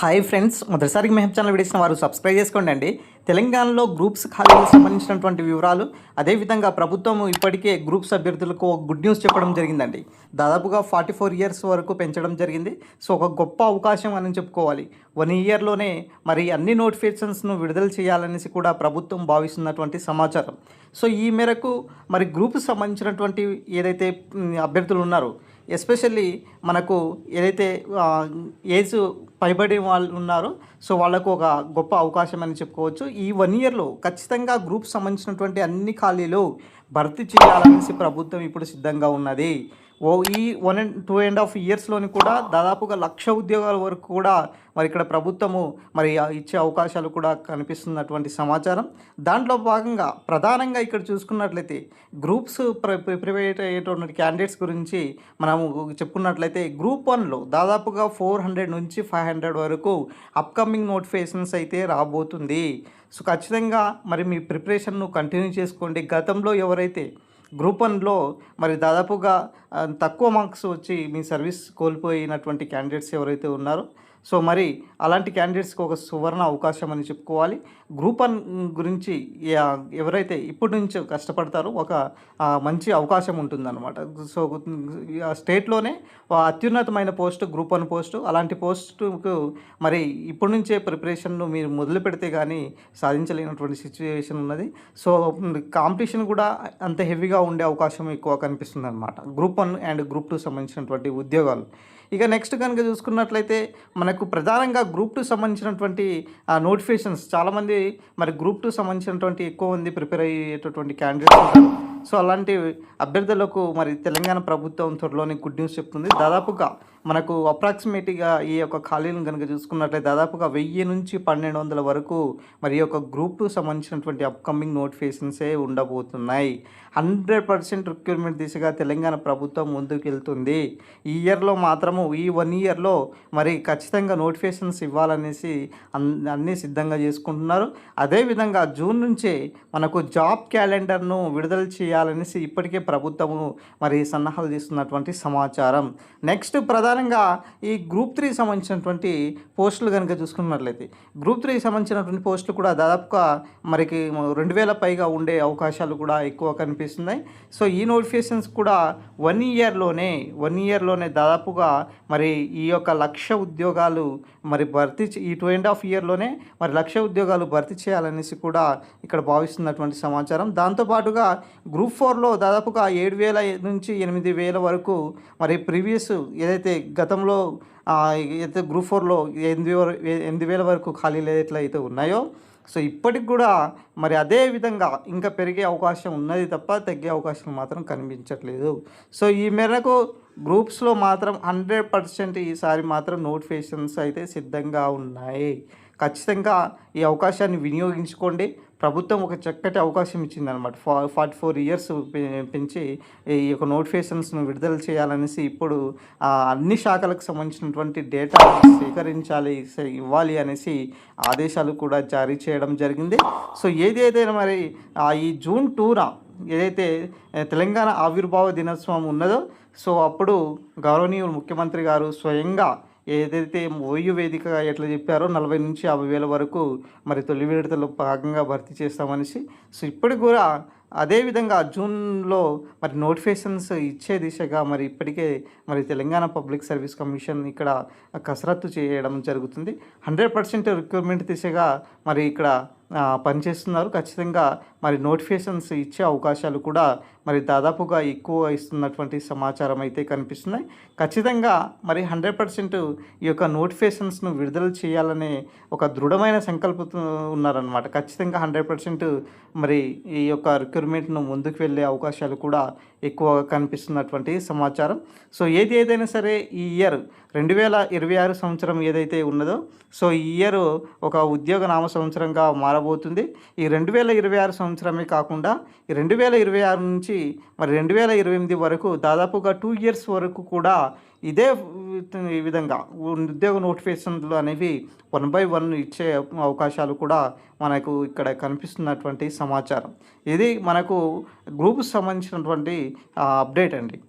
Hi friends, మొదటిసారికి Mehab channel వీడియోస్ని వారు subscribe చేసుకోండి అండి. తెలంగాణలో గ్రూప్స్ ఖాళీలకు సంబంధించినటువంటి వివరాలు, అదేవిధంగా ప్రభుత్వం ఇప్పటికే గ్రూప్స్ అభ్యర్థులకు ఒక గుడ్ న్యూస్ చెప్పడం జరిగిందండి. దాదాపుగా 44 ఇయర్స్ వరకు పెంచడం జరిగింది. సో ఒక గొప్ప అవకాశం అని చెప్పుకోవాలి. 1 ఇయర్లోనే మరి అన్ని నోటిఫికేషన్స్ను విడుదల చేయాలనేసి కూడా ప్రభుత్వం భావిస్తున్నటువంటి సమాచారం. సో ఈ మేరకు మరి గ్రూప్కి సంబంధించినటువంటి ఏదైతే అభ్యర్థులు ఉన్నారో, ఎస్పెషల్లీ మనకు ఏదైతే ఏజ్ పైబడి వాళ్ళు ఉన్నారో, సో వాళ్ళకు ఒక గొప్ప అవకాశం అని చెప్పుకోవచ్చు. ఈ 1 ఇయర్లో ఖచ్చితంగా గ్రూప్ సంబంధించినటువంటి అన్ని ఖాళీలు భర్తీ చేయాలనేసి ప్రభుత్వం ఇప్పుడు సిద్ధంగా ఉన్నది. ఈ 1.5 ఇయర్స్లోని కూడా దాదాపుగా 1,00,000 ఉద్యోగాల వరకు కూడా మరి ఇక్కడ ప్రభుత్వము మరి ఇచ్చే అవకాశాలు కూడా కనిపిస్తున్నటువంటి సమాచారం. దాంట్లో భాగంగా ప్రధానంగా ఇక్కడ చూసుకున్నట్లయితే గ్రూప్స్ ప్రిపేర్ అయ్యేటువంటి క్యాండిడేట్స్ గురించి మనము చెప్పుకున్నట్లయితే గ్రూప్ 1లో దాదాపుగా 400 నుంచి 500 వరకు అప్కమింగ్ నోటిఫికేషన్స్ అయితే రాబోతుంది. సో ఖచ్చితంగా మరి మీ ప్రిపరేషన్ను కంటిన్యూ చేసుకోండి. గతంలో ఎవరైతే గ్రూప్ 1లో మరి దాదాపుగా తక్కువ మార్క్స్ వచ్చి మీ సర్వీస్ కోల్పోయినటువంటి క్యాండిడేట్స్ ఎవరైతే ఉన్నారో, సో మరి అలాంటి క్యాండిడేట్స్కి ఒక సువర్ణ అవకాశం అని చెప్పుకోవాలి. గ్రూప్ 1 గురించి ఎవరైతే ఇప్పటి నుంచి కష్టపడతారో ఒక మంచి అవకాశం ఉంటుందన్నమాట. సో స్టేట్లోనే అత్యున్నతమైన పోస్టు గ్రూప్ 1 పోస్టు. అలాంటి పోస్టుకు మరి ఇప్పటి నుంచే ప్రిపరేషన్ను మీరు మొదలు పెడితే కానీ సాధించలేనటువంటి సిచ్యువేషన్ ఉన్నది. సో కాంపిటీషన్ కూడా అంత హెవీగా ఉండే అవకాశం ఎక్కువ కనిపిస్తుంది అనమాట గ్రూప్ 1 అండ్ గ్రూప్ 2 సంబంధించినటువంటి ఉద్యోగాలు. ఇక నెక్స్ట్ కనుక చూసుకున్నట్లయితే మనకు ప్రధానంగా గ్రూప్ 2 సంబంధించినటువంటి నోటిఫికేషన్స్ చాలామంది మరి గ్రూప్ 2 సంబంధించినటువంటి ఎక్కువ మంది ప్రిపేర్ అయ్యేటటువంటి క్యాండిడేట్స్ ఉంటారు. సో అలాంటి అభ్యర్థులకు మరి తెలంగాణ ప్రభుత్వం త్వరలోనే గుడ్ న్యూస్ చెప్తుంది. దాదాపుగా మనకు అప్రాక్సిమేట్గా ఈ యొక్క ఖాళీలను కనుక చూసుకున్నట్లయితే దాదాపుగా 1000 నుంచి 1200 వరకు మరి యొక్క గ్రూప్ 2 సంబంధించినటువంటి అప్కమింగ్ నోటిఫికేషన్సే ఉండబోతున్నాయి. 100% రిక్రూట్మెంట్ దిశగా తెలంగాణ ప్రభుత్వం ముందుకు వెళ్తుంది. ఈ ఇయర్లో మాత్రము ఈ 1 ఇయర్లో మరి ఖచ్చితంగా నోటిఫికేషన్స్ ఇవ్వాలనేసి అన్నీ సిద్ధంగా చేసుకుంటున్నారు. అదేవిధంగా జూన్ నుంచే మనకు జాబ్ క్యాలెండర్ను విడుదల చేయాలనేసి ఇప్పటికే ప్రభుత్వము మరి సన్నాహాలు చేస్తున్నటువంటి సమాచారం. నెక్స్ట్ ప్రధానంగా ఈ గ్రూప్ 3 సంబంధించినటువంటి పోస్టులు కనుక చూసుకున్నట్లయితే గ్రూప్ 3 సంబంధించినటువంటి పోస్టులు కూడా దాదాపుగా మరికి 2000 పైగా ఉండే అవకాశాలు కూడా ఎక్కువ కనిపిస్తున్నాయి. సో ఈ నోటిఫికేషన్స్ కూడా 1 ఇయర్లోనే దాదాపుగా మరి ఈ యొక్క 1,00,000 ఉద్యోగాలు మరి భర్తీ ఈ 2.5 ఇయర్లోనే మరి 1,00,000 ఉద్యోగాలు భర్తీ చేయాలనేసి కూడా ఇక్కడ భావిస్తున్నటువంటి సమాచారం. దాంతోపాటుగా గ్రూప్ 4లో దాదాపుగా 7,000 నుంచి 8,000 వరకు మరి ప్రీవియస్ ఏదైతే గతంలో అయితే గ్రూప్ 4లో 8,000 వరకు ఖాళీలు ఎట్లయితే ఉన్నాయో, సో ఇప్పటికి కూడా మరి అదే విధంగా ఇంకా పెరిగే అవకాశం ఉన్నది తప్ప తగ్గే అవకాశం మాత్రం కనిపించట్లేదు. సో ఈ మేరకు గ్రూప్స్లో మాత్రం 100% ఈసారి మాత్రం నోటిఫికేషన్స్ అయితే సిద్ధంగా ఉన్నాయి. ఖచ్చితంగా ఈ అవకాశాన్ని వినియోగించుకోండి. ప్రభుత్వం ఒక చక్కటి అవకాశం ఇచ్చిందనమాట. 44 ఇయర్స్ పెంచి ఈ యొక్క నోటిఫికేషన్స్ను విడుదల చేయాలనేసి ఇప్పుడు అన్ని శాఖలకు సంబంధించినటువంటి డేటా సేకరించాలి, ఇవ్వాలి అనేసి ఆదేశాలు కూడా జారీ చేయడం జరిగింది. సో ఏదైనా మరి ఈ జూన్ 2న ఏదైతే తెలంగాణ ఆవిర్భావ దినోత్సవం ఉన్నదో, సో అప్పుడు గౌరవనీయులు ముఖ్యమంత్రి గారు స్వయంగా ఏదైతే ఓయూ వేదిక ఎట్లా చెప్పారో 40 నుంచి 50,000 వరకు మరి తొలి విడతలో భాగంగా భర్తీ చేస్తామనేసి, సో ఇప్పటికి కూడా అదేవిధంగా జూన్లో మరి నోటిఫికేషన్స్ ఇచ్చే దిశగా మరి ఇప్పటికే మరి తెలంగాణ పబ్లిక్ సర్వీస్ కమిషన్ ఇక్కడ కసరత్తు చేయడం జరుగుతుంది. 100% రిక్రూట్మెంట్ దిశగా మరి ఇక్కడ పనిచేస్తున్నారు. ఖచ్చితంగా మరి నోటిఫికేషన్స్ ఇచ్చే అవకాశాలు కూడా మరి దాదాపుగా ఎక్కువ ఇస్తున్నటువంటి సమాచారం అయితే కనిపిస్తున్నాయి. ఖచ్చితంగా మరి 100% ఈ యొక్క నోటిఫికేషన్స్ను విడుదల చేయాలనే ఒక దృఢమైన సంకల్పంతో ఉన్నారనమాట. ఖచ్చితంగా 100% మరి ఈ యొక్క రిక్రూట్మెంట్ను ముందుకు వెళ్ళే అవకాశాలు కూడా ఎక్కువగా కనిపిస్తున్నటువంటి సమాచారం. సో ఏదైనా సరే ఈ ఇయర్ 2026 సంవత్సరం ఏదైతే ఉన్నదో, సో ఈ ఇయర్ ఒక ఉద్యోగ నామ సంవత్సరంగా మారబోతుంది. ఈ 2026 సంవత్సరమే కాకుండా ఈ 2026 నుంచి మరి 2028 వరకు దాదాపుగా 2 ఇయర్స్ వరకు కూడా ఇదే విధంగా ఉద్యోగ నోటిఫికేషన్లు అనేవి 1 by 1 ఇచ్చే అవకాశాలు కూడా మనకు ఇక్కడ కనిపిస్తున్నటువంటి సమాచారం. ఇది మనకు గ్రూప్కి సంబంధించినటువంటి అప్డేట్ అండి.